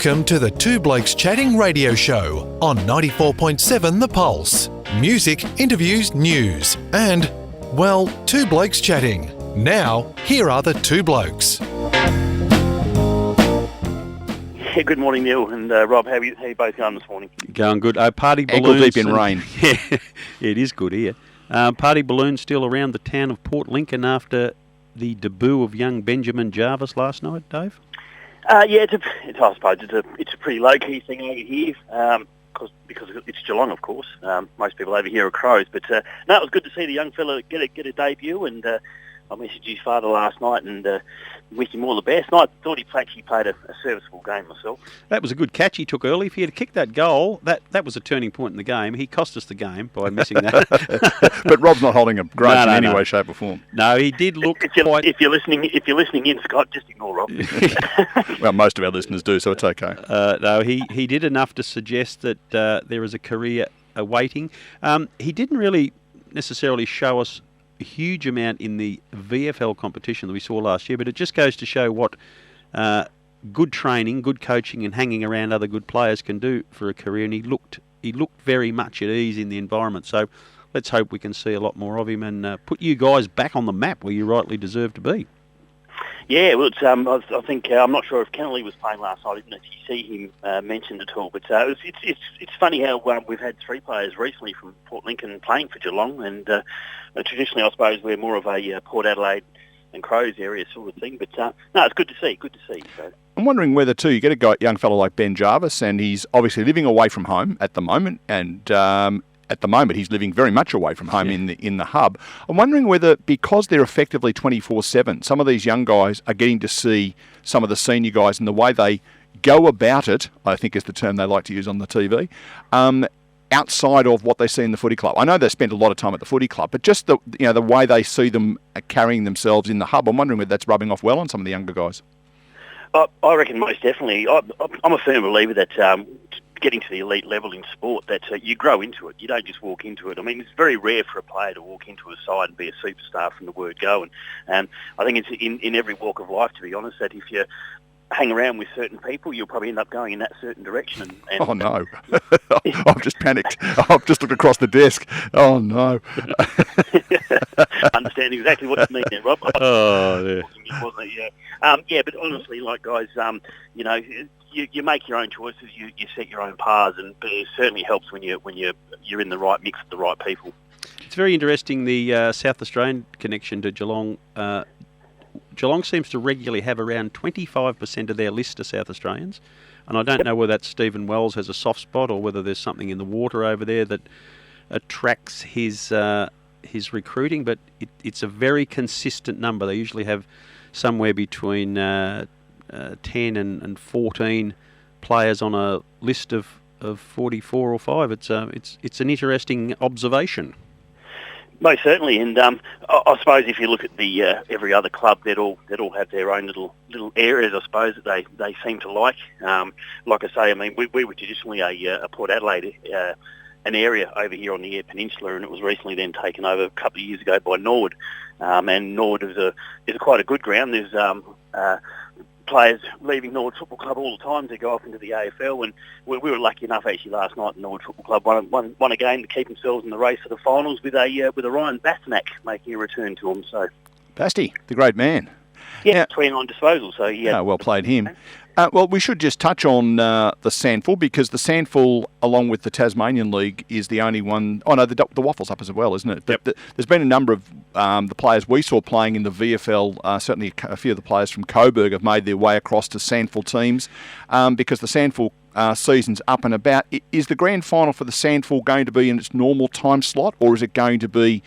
Welcome to the Two Blokes Chatting radio show on 94.7 The Pulse. Music, interviews, news, and, well, two blokes chatting. Now, here are the two blokes. Yeah, good morning, Neil and Rob. How are you both going this morning? Going good. Party balloons. Ankle deep in rain. Yeah, it is good here. Party balloons still around the town of Port Lincoln after the debut of young Benjamin Jarvis last night, Dave? Yeah, I suppose it's a pretty low-key thing over here, because it's Geelong, of course. Most people over here are Crows, but no, it was good to see the young fella get a debut, and I messaged his father last night and wished him all the best. And I thought he actually played a serviceable game myself. That was a good catch he took early. If he had kicked that goal, that was a turning point in the game. He cost us the game by missing that. But Rob's not holding a grudge in any way, shape or form. No, he did look if you're listening in, Scott, just ignore Rob. Well, most of our listeners do, so it's okay. No, he did enough to suggest that there is a career awaiting. He didn't really necessarily show us a huge amount in the VFL competition that we saw last year, but it just goes to show what good training, good coaching and hanging around other good players can do for a career, and he looked very much at ease in the environment. So let's hope we can see a lot more of him and put you guys back on the map where you rightly deserve to be. Yeah, well, it's, I think I'm not sure if Kennelly was playing last night. I didn't actually see him mentioned at all. But it's funny how we've had three players recently from Port Lincoln playing for Geelong, and traditionally, I suppose, we're more of a Port Adelaide and Crows area sort of thing. But no, it's good to see. So. I'm wondering whether too you get a young fellow like Ben Jarvis, and he's obviously living away from home at the moment, and at the moment, he's living very much away from home in the hub. I'm wondering whether, because they're effectively 24/7, some of these young guys are getting to see some of the senior guys and the way they go about it, I think is the term they like to use on the TV, outside of what they see in the footy club. I know they spend a lot of time at the footy club, but just the way they see them carrying themselves in the hub, I'm wondering whether that's rubbing off well on some of the younger guys. I reckon most definitely. I'm a firm believer that getting to the elite level in sport, that you grow into it. You don't just walk into it. I mean, it's very rare for a player to walk into a side and be a superstar from the word go. And I think it's in every walk of life, to be honest, that if you hang around with certain people, you'll probably end up going in that certain direction. And oh, no. I've just panicked. I've just looked across the desk. Oh, no. Understand exactly what you mean there, Rob. Oh, yeah. Yeah, but honestly, like, guys, you make your own choices, you set your own paths, and it certainly helps when you're in the right mix with the right people. It's very interesting, the South Australian connection to Geelong. Geelong seems to regularly have around 25% of their list of South Australians, and I don't know whether that's Stephen Wells has a soft spot or whether there's something in the water over there that attracts his recruiting, but it's a very consistent number. They usually have somewhere between 10 and 14 players on a list of 44 or 5. It's an interesting observation. Most certainly, and I suppose if you look at the every other club, they'd all have their own little areas, I suppose, that they seem to like. Like I say, I mean, we were traditionally a Port Adelaide an area over here on the Eyre Peninsula, and it was recently then taken over a couple of years ago by Nord. And Nord is quite a good ground. There's players leaving Nord Football Club all the time to go off into the AFL, and we were lucky enough actually last night Nord Football Club won a game to keep themselves in the race for the finals with a Ryan Bastanak making a return to them. So Basty, the great man. Yeah, 29 disposals, so yeah. Well played him. Well, we should just touch on the Sandful, because the Sandful, along with the Tasmanian League, is the only one. Oh no, the Waffle's up as well, isn't it? Yep. There's been a number of the players we saw playing in the VFL. Certainly, a few of the players from Coburg have made their way across to Sandful teams, because the Sandful season's up and about. Is the grand final for the Sandful going to be in its normal time slot, or is it going to be,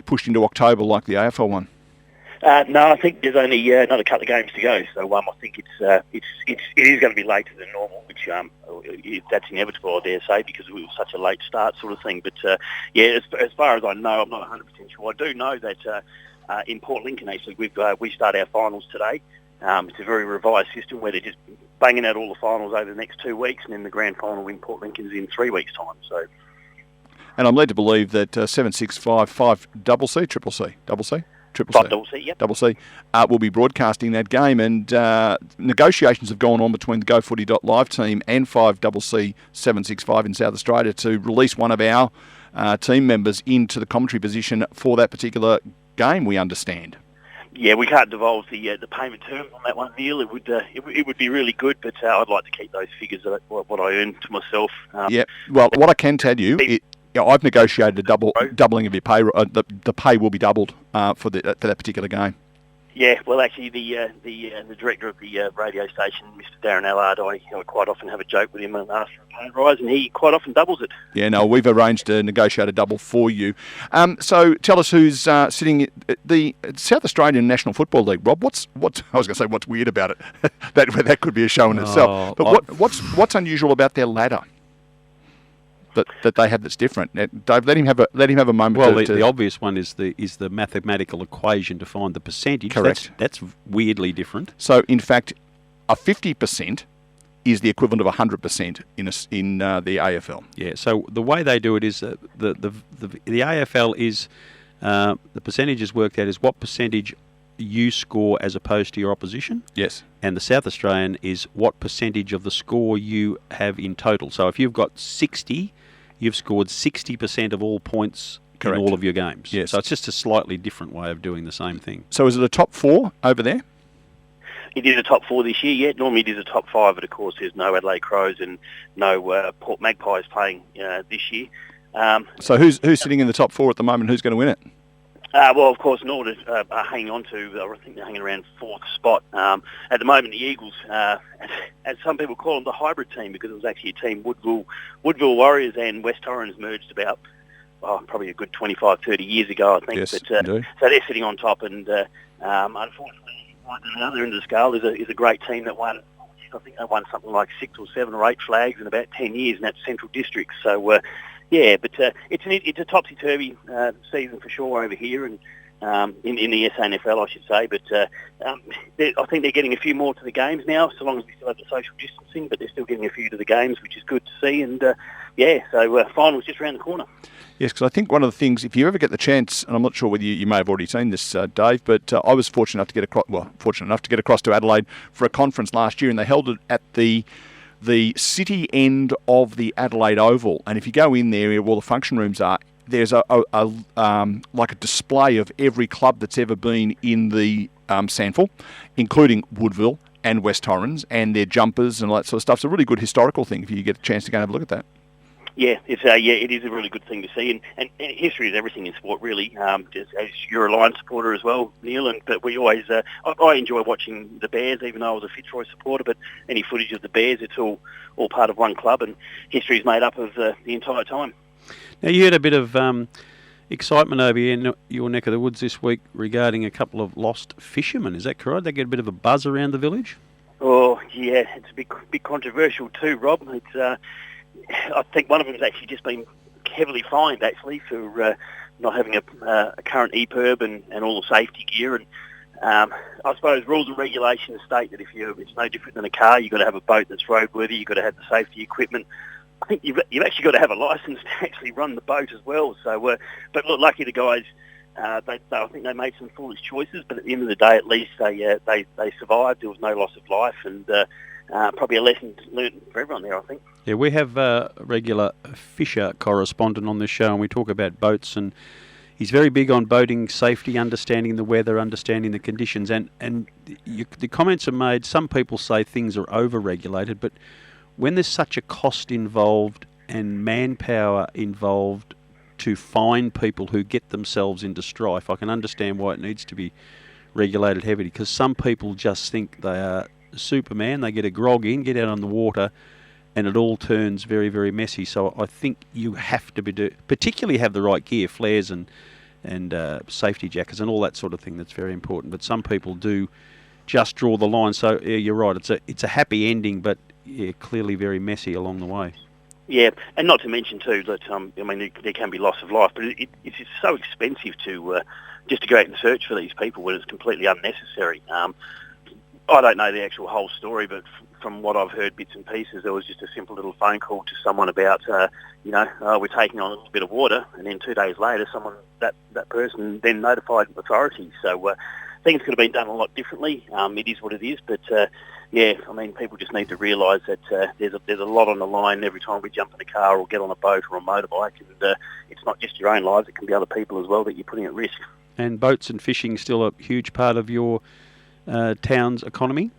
pushed into October like the AFL one? No, I think there's only another couple of games to go, so I think it is going to be later than normal, which that's inevitable, I dare say, because it was such a late start sort of thing. But yeah, as far as I know, I'm not 100% sure. I do know that in Port Lincoln, actually, we start our finals today. It's a very revised system where they're just banging out all the finals over the next 2 weeks, and then the grand final in Port Lincoln's in 3 weeks' time. So. And I'm led to believe that 765 5 double C, triple C. Triple C. 5CC, yep. Double C will be broadcasting that game, and negotiations have gone on between the GoFooty.live team and 5CC 765 in South Australia to release one of our team members into the commentary position for that particular game, we understand. Yeah, we can't divulge the payment terms on that one, Neil. It would be really good, but I'd like to keep those figures at what I earn to myself. Yeah, well, what I can tell you, I've negotiated a doubling of your pay. The pay will be doubled for that particular game. Yeah, well, actually, the director of the radio station, Mr. Darren Allard, I quite often have a joke with him and ask for a pay rise, and he quite often doubles it. Yeah, no, we've arranged to negotiate a double for you. So tell us who's sitting at the South Australian National Football League, Rob. What's I was going to say what's weird about it? that could be a show in itself. But what's unusual about their ladder? That they have that's different. Dave, let him have a moment. Well, the obvious one is the mathematical equation to find the percentage. Correct. That's weirdly different. So, in fact, a 50% is the equivalent of 100% in the AFL. Yeah. So the way they do it is the AFL is the percentage is worked out as what percentage you score as opposed to your opposition. Yes. And the South Australian is what percentage of the score you have in total. So if you've got 60, you've scored 60% of all points Correct. in all of your games. Yes. So it's just a slightly different way of doing the same thing. So is it a top four over there? It is a top four this year, yeah. Normally it is a top five, but of course there's no Adelaide Crows and no Port Magpies playing this year. So who's sitting in the top four at the moment? Who's going to win it? Well, of course, Norwood are hanging on to, I think they're hanging around fourth spot. At the moment, the Eagles, as some people call them, the hybrid team, because it was actually a team, Woodville Warriors and West Torrens merged about, probably a good 25, 30 years ago, I think. Yes, but, indeed. So they're sitting on top, and unfortunately, on the other end of the scale is a great team that won. I think they won something like 6 or 7 or 8 flags in about 10 years, and that's Central District. So, yeah, but it's a topsy-turvy season for sure over here, and in the SANFL, I should say. But I think they're getting a few more to the games now, so long as we still have the social distancing. But they're still getting a few to the games, which is good to see. And so finals just around the corner. Yes, because I think one of the things, if you ever get the chance, and I'm not sure whether you may have already seen this, Dave, but I was fortunate enough to get across to Adelaide for a conference last year, and they held it at the city end of the Adelaide Oval. And if you go in there, where all the function rooms are, there's like a display of every club that's ever been in the SANFL, including Woodville and West Torrens, and their jumpers and all that sort of stuff. It's a really good historical thing if you get a chance to go and have a look at that. Yeah, it is a really good thing to see, and history is everything in sport, really. Just as you're a Lions supporter as well, Neil, but we always I enjoy watching the Bears, even though I was a Fitzroy supporter. But any footage of the Bears, it's all part of one club, and history is made up of the entire time. Now you had a bit of excitement over here in your neck of the woods this week regarding a couple of lost fishermen. Is that correct? They get a bit of a buzz around the village. Oh yeah, it's a bit controversial too, Rob. It's I think one of them has actually just been heavily fined, actually, for not having a current EPIRB and all the safety gear. And I suppose rules and regulations state that it's no different than a car. You've got to have a boat that's roadworthy. You've got to have the safety equipment. I think you've actually got to have a licence to actually run the boat as well. So, but look, lucky the guys. I think they made some foolish choices, but at the end of the day, at least they survived. There was no loss of life, and probably a lesson learned for everyone there, I think. Yeah, we have a regular fisher correspondent on this show, and we talk about boats, and he's very big on boating safety, understanding the weather, understanding the conditions, and the comments are made. Some people say things are over-regulated, but when there's such a cost involved and manpower involved to find people who get themselves into strife, I can understand why it needs to be regulated heavily, because some people just think they are Superman. They get a grog in, get out on the water, and it all turns very, very messy. So I think you have to particularly have the right gear, flares and safety jackets and all that sort of thing. That's very important. But some people do just draw the line. So yeah, you're right. It's a happy ending, but yeah, clearly very messy along the way. Yeah, and not to mention too that there can be loss of life, but it's just so expensive to just to go out and search for these people when it's completely unnecessary. I don't know the actual whole story, but from what I've heard bits and pieces, there was just a simple little phone call to someone about, we're taking on a little bit of water, and then 2 days later, that person then notified authorities. So things could have been done a lot differently. It is what it is, but people just need to realise that there's a lot on the line every time we jump in a car or get on a boat or a motorbike, and it's not just your own lives; it can be other people as well that you're putting at risk. And boats and fishing still a huge part of your town's economy?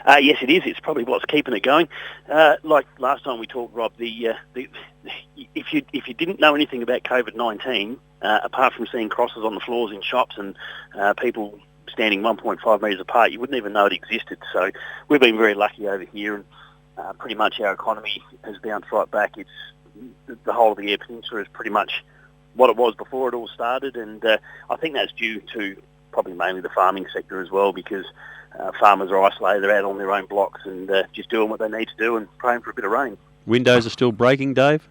Yes, it is. It's probably what's keeping it going. Like last time we talked, Rob, if you didn't know anything about COVID-19, apart from seeing crosses on the floors in shops and people standing 1.5 metres apart, you wouldn't even know it existed. So we've been very lucky over here, and pretty much our economy has bounced right back. It's the whole of the Eyre Peninsula is pretty much what it was before it all started, and I think that's due to probably mainly the farming sector as well, because farmers are isolated, they're out on their own blocks and just doing what they need to do and praying for a bit of rain. Windows are still breaking, Dave?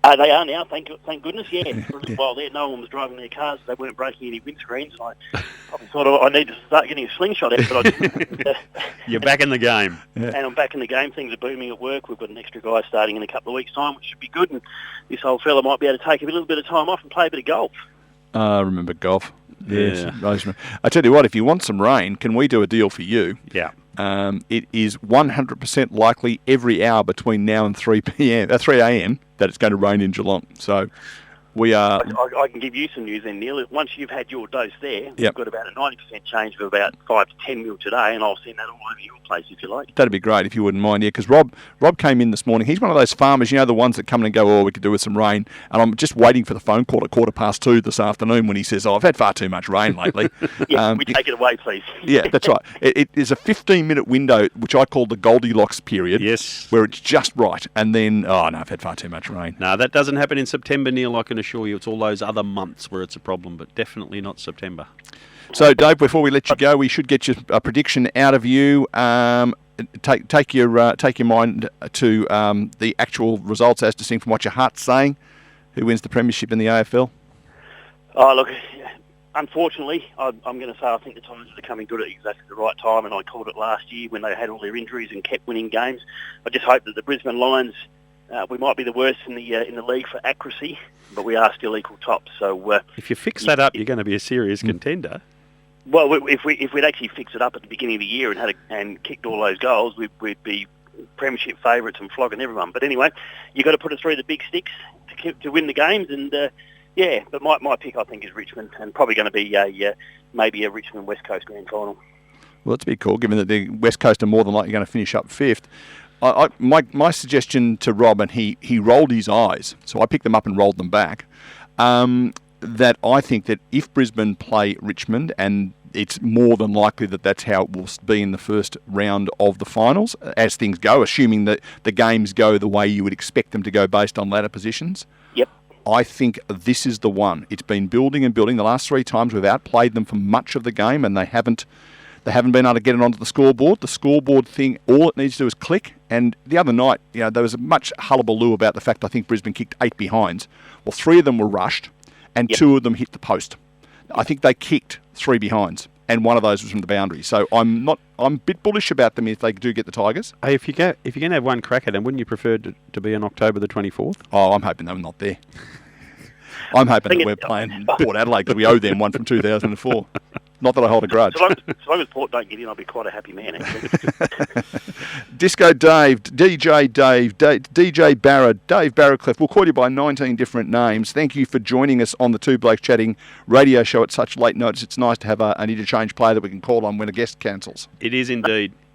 They are now, thank goodness, yeah. For a little while there, no one was driving their cars, they weren't breaking any windscreens. I probably thought I need to start getting a slingshot out, but I didn't. You're back in the game. Yeah. And I'm back in the game. Things are booming at work. We've got an extra guy starting in a couple of weeks' time, which should be good, and this old fella might be able to take a little bit of time off and play a bit of golf. I remember golf. Yes. Yeah. I tell you what, if you want some rain, can we do a deal for you? Yeah. It is 100% likely every hour between now and 3 a.m. that it's going to rain in Geelong. So we are... I can give you some news then, Neil. Once you've had your dose there, Yep. we've got about a 90% change of about 5 to 10 mil today, and I'll send that all over your place if you like. That'd be great if you wouldn't mind, yeah, because Rob came in this morning. He's one of those farmers, the ones that come in and go, we could do with some rain. And I'm just waiting for the phone call at 2:15 this afternoon when he says, I've had far too much rain lately. We take it away, please. Yeah, that's right. It is a 15-minute window, which I call the Goldilocks period. Yes. Where it's just right. And then, I've had far too much rain. No, that doesn't happen in September, Neil, I can assure you. It's all those other months where it's a problem, but definitely not September. So, Dave, before we let you go, we should get a prediction out of you. Take your mind to the actual results as distinct from what your heart's saying. Who wins the premiership in the AFL? Oh, look, unfortunately, I'm going to say I think the Tigers are coming good at exactly the right time, and I called it last year when they had all their injuries and kept winning games. I just hope that the Brisbane Lions, we might be the worst in the league for accuracy, but we are still equal tops. So if you fix that up, you're going to be a serious contender. Well, if we'd actually fixed it up at the beginning of the year and kicked all those goals, we'd be premiership favourites and flogging everyone. But anyway, you've got to put it through the big sticks to win the games, and but my pick I think is Richmond, and probably going to be maybe a Richmond West Coast grand final. Well, that's a bit cool, given that the West Coast are more than likely going to finish up fifth. My suggestion to Rob, and he rolled his eyes, so I picked them up and rolled them back, that I think that if Brisbane play Richmond, and it's more than likely that that's how it will be in the first round of the finals, as things go, assuming that the games go the way you would expect them to go based on ladder positions. Yep. I think this is the one. It's been building and building. The last 3 times we've outplayed them for much of the game, and they haven't been able to get it onto the scoreboard. The scoreboard thing, all it needs to do is click. And the other night, there was much hullabaloo about the fact I think Brisbane kicked 8 behinds. Well, 3 of them were rushed, and 2 of them hit the post. I think they kicked 3 behinds, and one of those was from the boundary. So I'm a bit bullish about them if they do get the Tigers. Hey, if you're going to have one crack at them, wouldn't you prefer to be on October the 24th? Oh, I'm hoping they're not there. I'm hoping that we're playing Port Adelaide because we owe them one from 2004. Not that I hold a grudge. So long as Port don't get in, I'll be quite a happy man, actually. Disco Dave, DJ Dave, DJ Barra, Dave Barrowcliff. We'll call you by 19 different names. Thank you for joining us on the Two Blokes Chatting radio show at such late notice. It's nice to have an interchange player that we can call on when a guest cancels. It is indeed.